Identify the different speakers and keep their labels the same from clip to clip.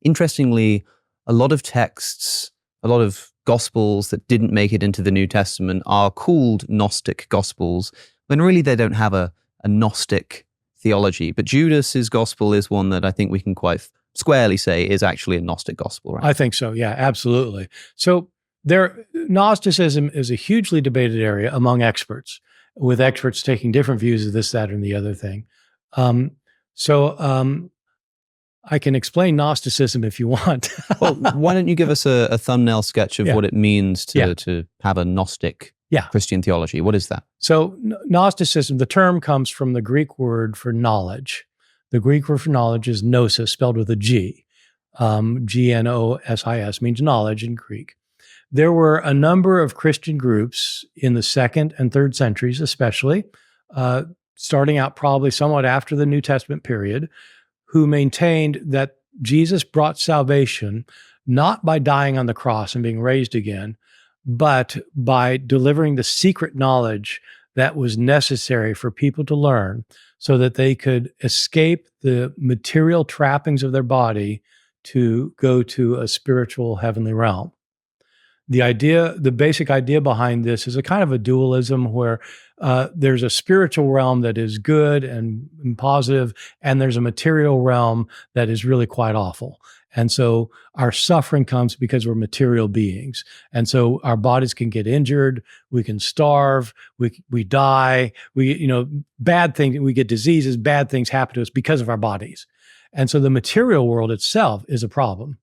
Speaker 1: interestingly, a lot of texts, a lot of Gospels that didn't make it into the New Testament are called Gnostic Gospels, when really they don't have a Gnostic theology. But Judas's Gospel is one that I think we can quite squarely say is actually a Gnostic Gospel, right?
Speaker 2: I think so, yeah, absolutely. So Gnosticism is a hugely debated area among experts, with experts taking different views of this, that, and the other thing. I can explain Gnosticism if you want.
Speaker 1: Well, why don't you give us a thumbnail sketch of what it means to have a Gnostic Christian theology? What is that?
Speaker 2: So Gnosticism, the term comes from the Greek word for knowledge. The Greek word for knowledge is gnosis, spelled with a G. Gnosis means knowledge in Greek. There were a number of Christian groups in the 2nd and 3rd centuries, especially, starting out probably somewhat after the New Testament period, who maintained that Jesus brought salvation not by dying on the cross and being raised again, but by delivering the secret knowledge that was necessary for people to learn so that they could escape the material trappings of their body to go to a spiritual heavenly realm. The basic idea behind this is a kind of a dualism where there's a spiritual realm that is good and positive, and there's a material realm that is really quite awful. And so our suffering comes because we're material beings. And so our bodies can get injured, we can starve, we die, bad things, we get diseases, bad things happen to us because of our bodies. And so the material world itself is a problem.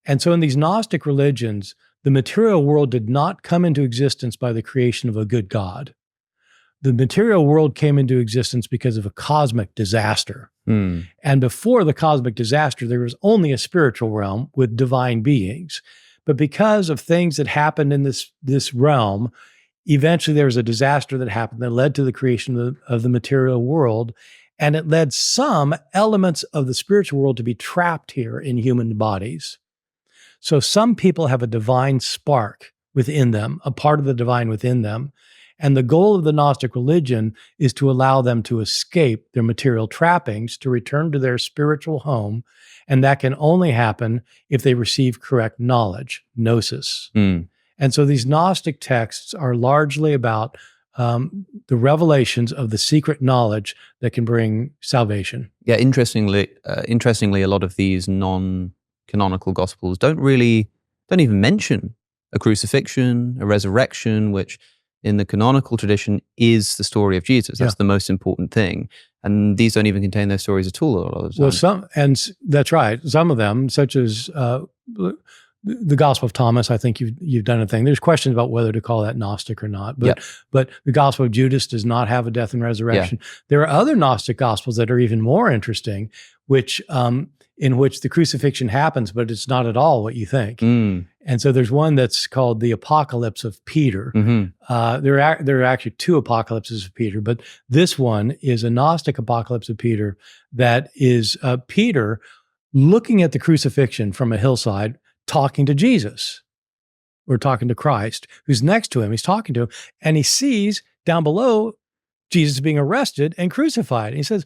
Speaker 2: And so in these Gnostic religions, the material world did not come into existence by the creation of a good God. The material world came into existence because of a cosmic disaster. And before the cosmic disaster, there was only a spiritual realm with divine beings. But because of things that happened in this realm, eventually there was a disaster that happened that led to the creation of the material world. And it led some elements of the spiritual world to be trapped here in human bodies. So some people have a divine spark within them, a part of the divine within them. And the goal of the Gnostic religion is to allow them to escape their material trappings, to return to their spiritual home. And that can only happen if they receive correct knowledge, gnosis. And so these Gnostic texts are largely about the revelations of the secret knowledge that can bring salvation.
Speaker 1: Yeah, interestingly, a lot of these non-canonical Gospels don't even mention a crucifixion, a resurrection, which in the canonical tradition is the story of Jesus. That's the most important thing. And these don't even contain those stories at all a lot of the time.
Speaker 2: Well, that's right. Some of them, such as the Gospel of Thomas, I think you've done a thing. There's questions about whether to call that Gnostic or not. But the Gospel of Judas does not have a death and resurrection. There are other Gnostic Gospels that are even more interesting, in which the crucifixion happens, but it's not at all what you think. And so there's one that's called the Apocalypse of Peter. There are actually 2 apocalypses of Peter, but this one is a Gnostic apocalypse of Peter that is Peter looking at the crucifixion from a hillside, talking to Jesus, or talking to Christ, who's next to him. He's talking to him, and he sees down below Jesus being arrested and crucified. And he says,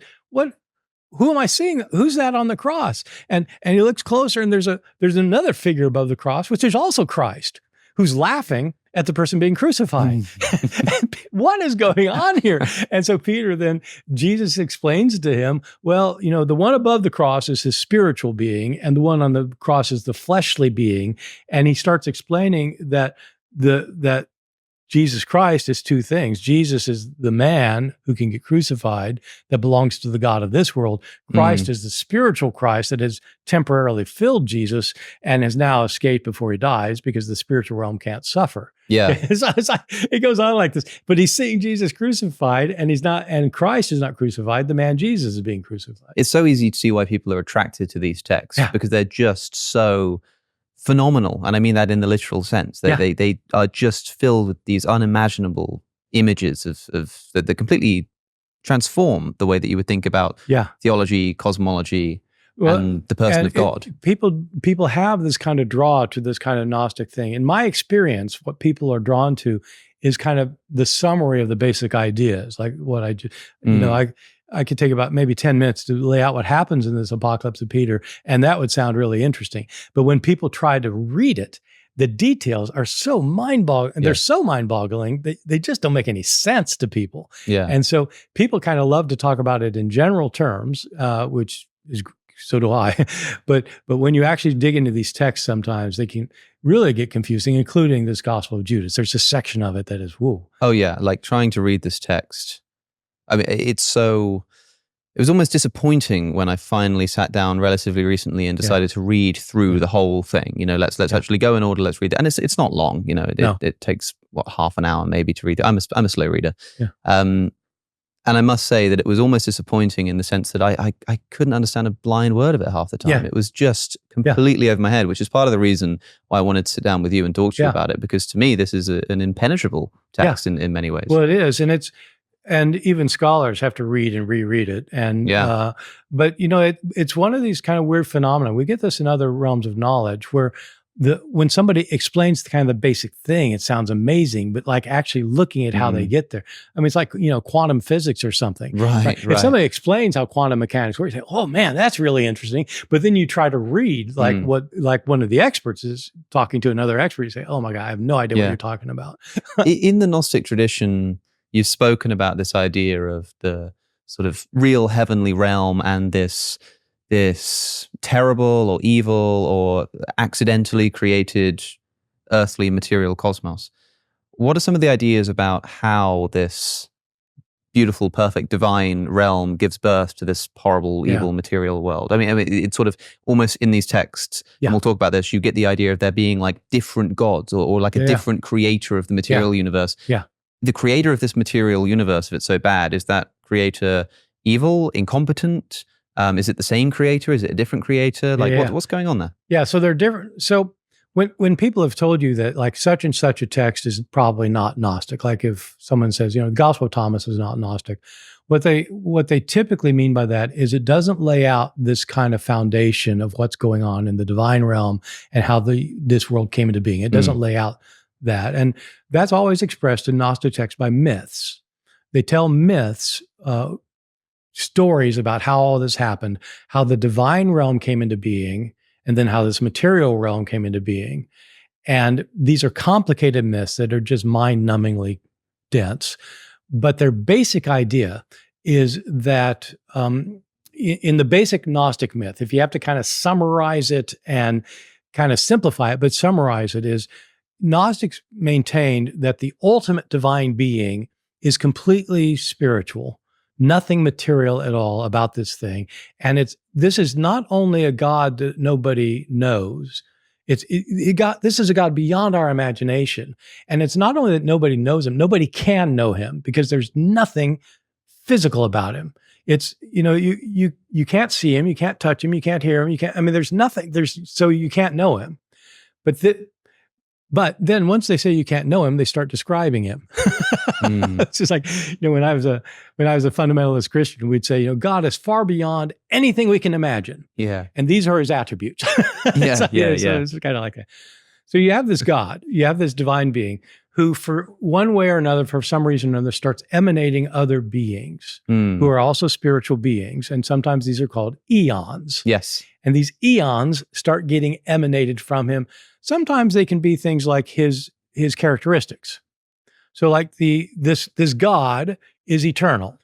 Speaker 2: who am I seeing? Who's that on the cross? And he looks closer, and there's another figure above the cross, which is also Christ, who's laughing at the person being crucified. What is going on here? And so Jesus explains to him, well, the one above the cross is his spiritual being, and the one on the cross is the fleshly being. And he starts explaining that Jesus Christ is 2 things. Jesus is the man who can get crucified that belongs to the God of this world. Christ is the spiritual Christ that has temporarily filled Jesus and has now escaped before he dies because the spiritual realm can't suffer.
Speaker 1: Yeah.
Speaker 2: It goes on like this. But he's seeing Jesus crucified, and Christ is not crucified. The man Jesus is being crucified.
Speaker 1: It's so easy to see why people are attracted to these texts because they're just so phenomenal. And I mean that in the literal sense. They are just filled with these unimaginable images that completely transform the way that you would think about theology, cosmology, and the person of God. People have this kind of draw to this kind of Gnostic thing. In my experience, what people are drawn to is kind of the summary of the basic ideas, like what I just,
Speaker 2: I could take about maybe 10 minutes to lay out what happens in this Apocalypse of Peter, and that would sound really interesting. But when people try to read it, the details are so mind-boggling. They're so mind-boggling, they just don't make any sense to people.
Speaker 1: Yeah.
Speaker 2: And so people kind of love to talk about it in general terms, which is, so do I. But when you actually dig into these texts, sometimes they can really get confusing, including this Gospel of Judas. There's a section of it that is, whoa.
Speaker 1: Oh yeah, like trying to read this text. I mean, it was almost disappointing when I finally sat down relatively recently and decided to read through the whole thing. You know, let's actually go in order. Let's read it, and it's not long. You know, it takes half an hour maybe to read it. I'm a slow reader, and I must say that it was almost disappointing in the sense that I couldn't understand a blind word of it half the time.
Speaker 2: Yeah.
Speaker 1: It was just completely over my head, which is part of the reason why I wanted to sit down with you and talk to you about it, because to me this is an impenetrable text in many ways.
Speaker 2: Well, it is, and even scholars have to read and reread it. And but you know, it's one of these kind of weird phenomena. We get this in other realms of knowledge where when somebody explains the kind of the basic thing, it sounds amazing, but like actually looking at how they get there. I mean, it's like, you know, quantum physics or something.
Speaker 1: Right.
Speaker 2: If somebody explains how quantum mechanics work, you say, oh man, that's really interesting. But then you try to read like like one of the experts is talking to another expert, you say, oh my God, I have no idea what you're talking about.
Speaker 1: In the Gnostic tradition, you've spoken about this idea of the sort of real heavenly realm and this terrible or evil or accidentally created earthly material cosmos. What are some of the ideas about how this beautiful, perfect, divine realm gives birth to this horrible, evil material world? I mean, it's sort of almost in these texts, and we'll talk about this, you get the idea of there being like different gods or like a different creator of the material universe.
Speaker 2: Yeah.
Speaker 1: The creator of this material universe, if it's so bad, is that creator evil, incompetent? Is it the same creator? Is it a different creator? Like what's going on there?
Speaker 2: Yeah, so they're different. So when people have told you that like such and such a text is probably not Gnostic, like if someone says, you know, the Gospel of Thomas is not Gnostic, what they typically mean by that is it doesn't lay out this kind of foundation of what's going on in the divine realm and how this world came into being. It doesn't lay out that. And that's always expressed in Gnostic texts by myths. They tell myths, stories about how all this happened, how the divine realm came into being, and then how this material realm came into being. And these are complicated myths that are just mind-numbingly dense. But their basic idea is that in the basic Gnostic myth, if you have to kind of summarize it and kind of simplify it, but summarize it, is Gnostics maintained that the ultimate divine being is completely spiritual, nothing material at all about this thing. And this is not only a God that nobody knows, this is a God beyond our imagination. And it's not only that nobody knows him, nobody can know him because there's nothing physical about him. It's, you know, you can't see him, you can't touch him, you can't hear him, there's nothing, so you can't know him. But then once they say you can't know him, they start describing him. It's just like, you know, when I was a fundamentalist Christian, we'd say, you know, God is far beyond anything we can imagine.
Speaker 1: Yeah.
Speaker 2: And these are his attributes. So it's kind of like that. So you have this God, you have this divine being who for one way or another, for some reason or another, starts emanating other beings who are also spiritual beings. And sometimes these are called eons.
Speaker 1: Yes.
Speaker 2: And these eons start getting emanated from him. Sometimes they can be things like his characteristics. So like this God is eternal.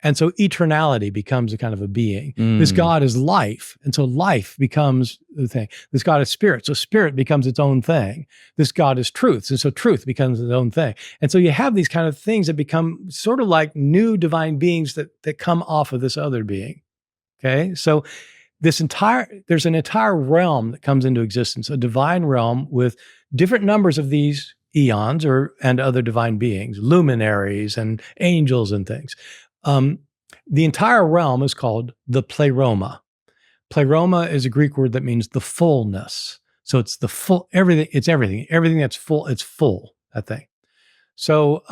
Speaker 2: And so eternality becomes a kind of a being. This God is life. And so life becomes the thing. This God is spirit. So spirit becomes its own thing. This God is truth. And so truth becomes its own thing. And so you have these kind of things that become sort of like new divine beings that come off of this other being. Okay. So there's an entire realm that comes into existence, a divine realm with different numbers of these eons and other divine beings, luminaries and angels and things. The entire realm is called the pleroma. Pleroma is a Greek word that means the fullness. So it's the full, everything, it's everything. Everything that's full, it's full, that thing. So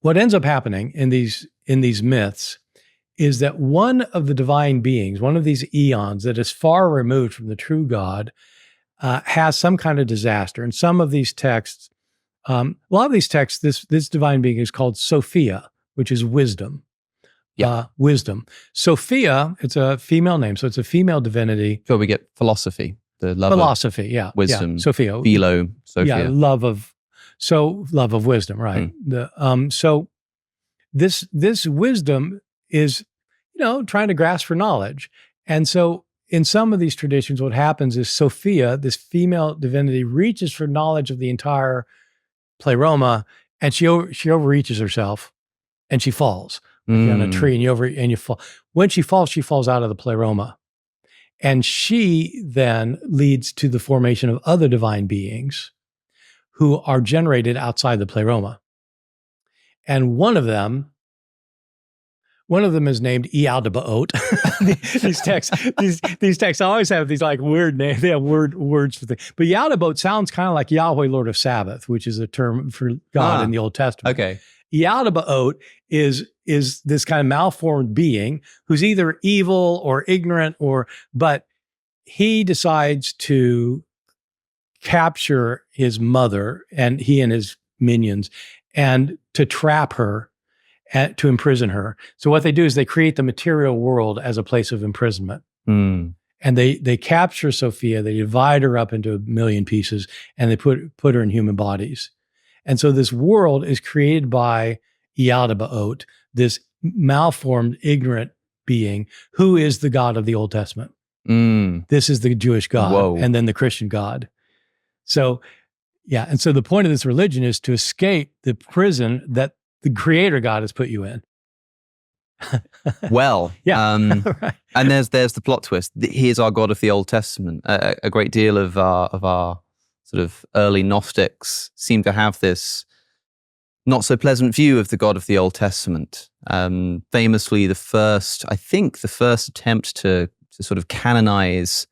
Speaker 2: what ends up happening in these myths is that one of the divine beings, one of these eons that is far removed from the true God, has some kind of disaster. And some of these texts, a lot of these texts, this divine being is called Sophia, which is wisdom. wisdom. Sophia, it's a female name, so it's a female divinity.
Speaker 1: So we get philosophy, the love
Speaker 2: Philosophy,
Speaker 1: of wisdom.
Speaker 2: Sophia.
Speaker 1: Philo, Sophia.
Speaker 2: Yeah, love of wisdom, right? So this wisdom is, trying to grasp for knowledge. And so in some of these traditions, what happens is Sophia, this female divinity, reaches for knowledge of the entire pleroma, and she overreaches herself, and she falls. Like you're on a tree, and you fall. When she falls out of the pleroma. And she then leads to the formation of other divine beings who are generated outside the pleroma. And one of them is named Ialdabaoth. these texts always have these like weird names. They have words for things. But Ialdabaoth sounds kind of like Yahweh, Lord of Sabbath, which is a term for God in the Old Testament.
Speaker 1: Okay.
Speaker 2: Ialdabaoth is this kind of malformed being who's either evil or ignorant, but he decides to capture his mother, and he and his minions, and to trap her, and to imprison her. So what they do is they create the material world as a place of imprisonment. And they capture Sophia, they divide her up into a million pieces, and they put her in human bodies. And so this world is created by Ialdabaoth, this malformed, ignorant being who is the God of the Old Testament. This is the Jewish God, and then the Christian God. So, yeah. And so the point of this religion is to escape the prison that the Creator God has put you in.
Speaker 1: Well, yeah. Right. And there's the plot twist. Here's our God of the Old Testament. A great deal of our sort of early Gnostics seem to have this not so pleasant view of the God of the Old Testament. Famously, the first attempt to sort of canonize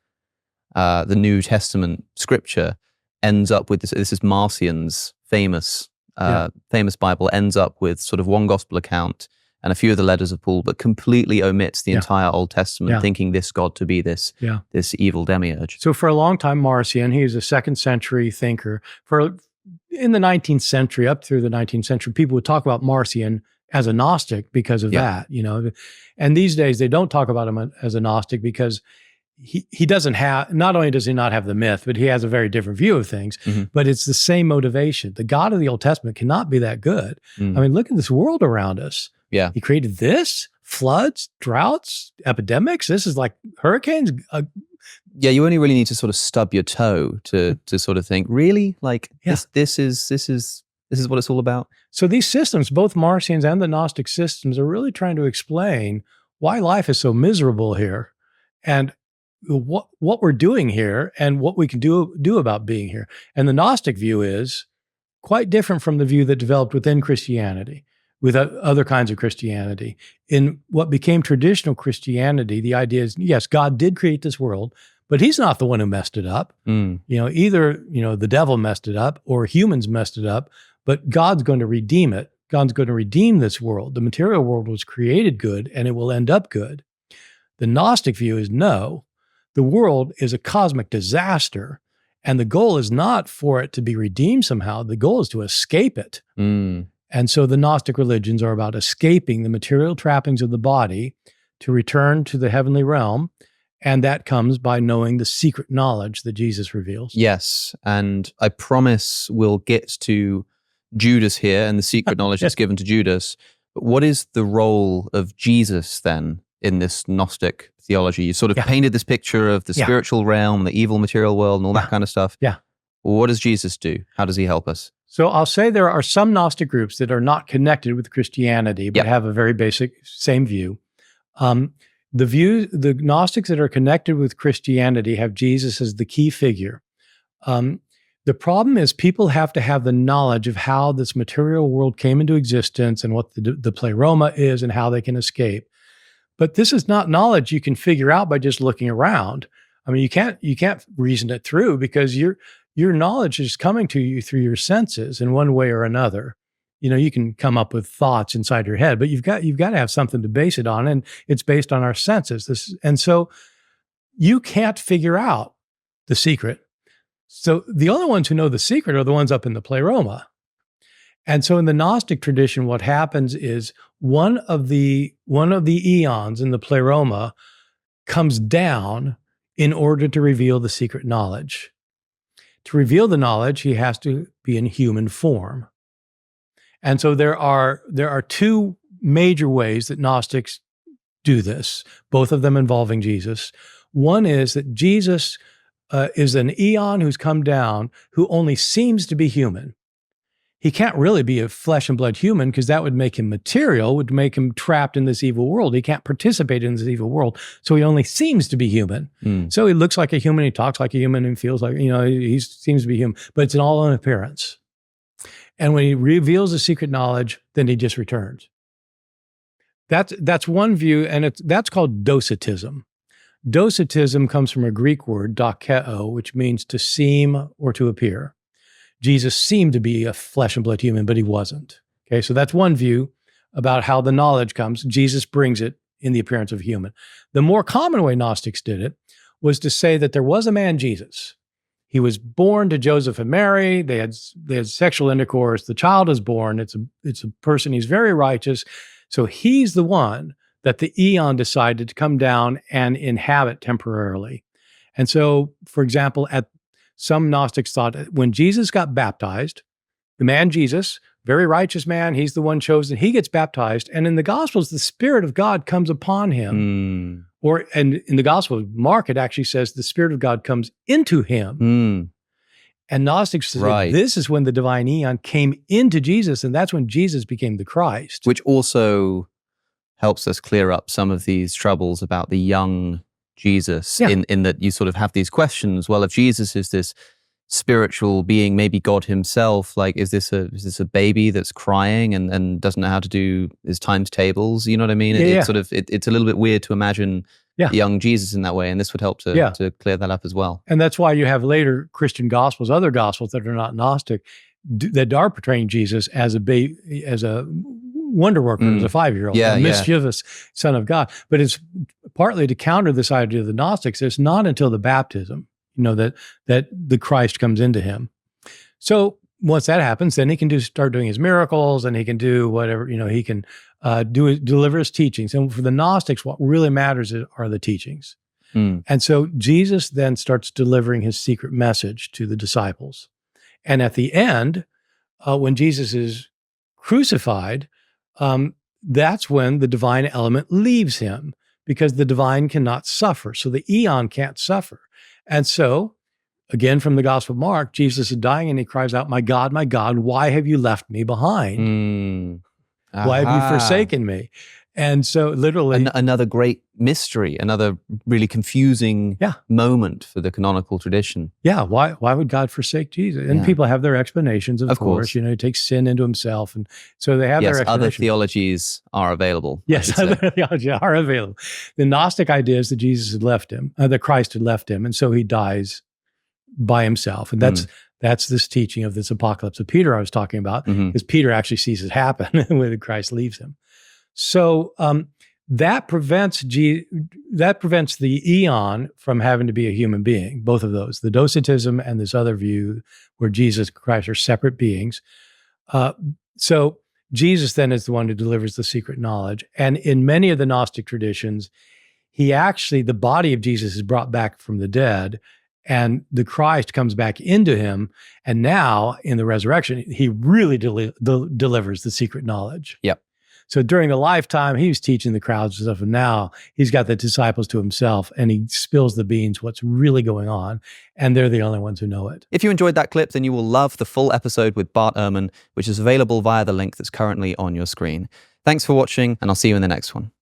Speaker 1: the New Testament scripture ends up with this. This is Marcion's famous Bible, ends up with sort of one gospel account and a few of the letters of Paul, but completely omits the entire Old Testament, thinking this God to be this evil demiurge.
Speaker 2: So for a long time, Marcion, he was a 2nd century thinker. In the 19th century, up through the 19th century, people would talk about Marcion as a Gnostic because of that, And these days, they don't talk about him as a Gnostic because he doesn't have, not only does he not have the myth, but he has a very different view of things, but it's the same motivation. The God of the Old Testament cannot be that good. I mean, look at this world around us.
Speaker 1: Yeah.
Speaker 2: He created this, floods, droughts, epidemics. This is like hurricanes.
Speaker 1: Yeah, you only really need to sort of stub your toe to sort of think, really? Like, this is what it's all about?
Speaker 2: So these systems, both Marcion's and the Gnostic systems, are really trying to explain why life is so miserable here, and what we're doing here, and what we can do about being here. And the Gnostic view is quite different from the view that developed within Christianity, with other kinds of Christianity. In what became traditional Christianity, the idea is, yes, God did create this world, but he's not the one who messed it up. Either the devil messed it up or humans messed it up, but God's going to redeem it. God's going to redeem this world. The material world was created good, and it will end up good. The Gnostic view is no, the world is a cosmic disaster, and the goal is not for it to be redeemed somehow. The goal is to escape it. And so the Gnostic religions are about escaping the material trappings of the body to return to the heavenly realm. And that comes by knowing the secret knowledge that Jesus reveals.
Speaker 1: Yes. And I promise we'll get to Judas here and the secret knowledge that's given to Judas. But what is the role of Jesus then in this Gnostic theology? You sort of painted this picture of the spiritual realm, the evil material world, and all that kind of stuff. Yeah. What does Jesus do? How does he help us?
Speaker 2: So I'll say there are some Gnostic groups that are not connected with Christianity, but have a very basic same view. The Gnostics that are connected with Christianity have Jesus as the key figure. The problem is people have to have the knowledge of how this material world came into existence and what the pleroma is and how they can escape. But this is not knowledge you can figure out by just looking around. I mean, you can't reason it through because your knowledge is coming to you through your senses in one way or another. You can come up with thoughts inside your head, but you've got to have something to base it on, and it's based on our senses. And so you can't figure out the secret. So the only ones who know the secret are the ones up in the pleroma. And so in the Gnostic tradition, what happens is one of the eons in the pleroma comes down in order to reveal the secret knowledge. To reveal the knowledge, he has to be in human form. And so there are two major ways that Gnostics do this, both of them involving Jesus. One is that Jesus is an eon who's come down who only seems to be human. He can't really be a flesh and blood human because that would make him material, would make him trapped in this evil world. He can't participate in this evil world. So he only seems to be human. So he looks like a human, he talks like a human, and feels like, he seems to be human, but it's all an appearance. And when he reveals the secret knowledge, then he just returns. That's one view, and that's called Docetism. Docetism comes from a Greek word, dokeo, which means to seem or to appear. Jesus seemed to be a flesh and blood human, but he wasn't. Okay, so that's one view about how the knowledge comes. Jesus brings it in the appearance of a human. The more common way Gnostics did it was to say that there was a man, Jesus. He was born to Joseph and Mary. They had sexual intercourse. The child is born. It's a person. He's very righteous. So he's the one that the eon decided to come down and inhabit temporarily. And so, for example, some Gnostics thought that when Jesus got baptized, the man Jesus, very righteous man, he's the one chosen, he gets baptized. And in the Gospels, the Spirit of God comes upon him. And in the Gospel of Mark, it actually says the Spirit of God comes into him. And Gnostics say this is when the divine eon came into Jesus, and that's when Jesus became the Christ.
Speaker 1: Which also helps us clear up some of these troubles about the young Jesus, in that you sort of have these questions. Well, if Jesus is this spiritual being, maybe God himself, like is this a baby that's crying and doesn't know how to do his times tables? You know what I mean? It's a little bit weird to imagine young Jesus in that way, and this would help to clear that up as well.
Speaker 2: And that's why you have later Christian gospels, other gospels that are not Gnostic, that are portraying Jesus as a baby, as a wonder worker, as a 5-year-old, a mischievous son of God. But it's partly to counter this idea of the Gnostics. It's not until the baptism, that the Christ comes into him. So once that happens, then he can start doing his miracles, and he can do whatever, he can deliver his teachings. And for the Gnostics, what really matters are the teachings. And so Jesus then starts delivering his secret message to the disciples. And at the end, when Jesus is crucified, that's when the divine element leaves him, because the divine cannot suffer. So the eon can't suffer. And so, again, from the Gospel of Mark, Jesus is dying and he cries out, my God, why have you left me behind? Why have you forsaken me? And so literally—
Speaker 1: another great mystery, another really confusing moment for the canonical tradition.
Speaker 2: Yeah, why would God forsake Jesus? And people have their explanations, of course. He takes sin into himself. And so they have their explanations.
Speaker 1: Other theologies are available.
Speaker 2: Yes, other theologies are available. The Gnostic idea is that Jesus had left him, that Christ had left him, and so he dies by himself. And that's this teaching of this apocalypse of Peter I was talking about, because Peter actually sees it happen when Christ leaves him. So that prevents the eon from having to be a human being, both of those, the Docetism and this other view where Jesus and Christ are separate beings. So Jesus then is the one who delivers the secret knowledge. And in many of the Gnostic traditions, the body of Jesus is brought back from the dead, and the Christ comes back into him. And now in the resurrection, he really delivers the secret knowledge.
Speaker 1: Yep.
Speaker 2: So during the lifetime, he was teaching the crowds and stuff, and now he's got the disciples to himself, and he spills the beans, what's really going on, and they're the only ones who know it.
Speaker 1: If you enjoyed that clip, then you will love the full episode with Bart Erhman, which is available via the link that's currently on your screen. Thanks for watching, and I'll see you in the next one.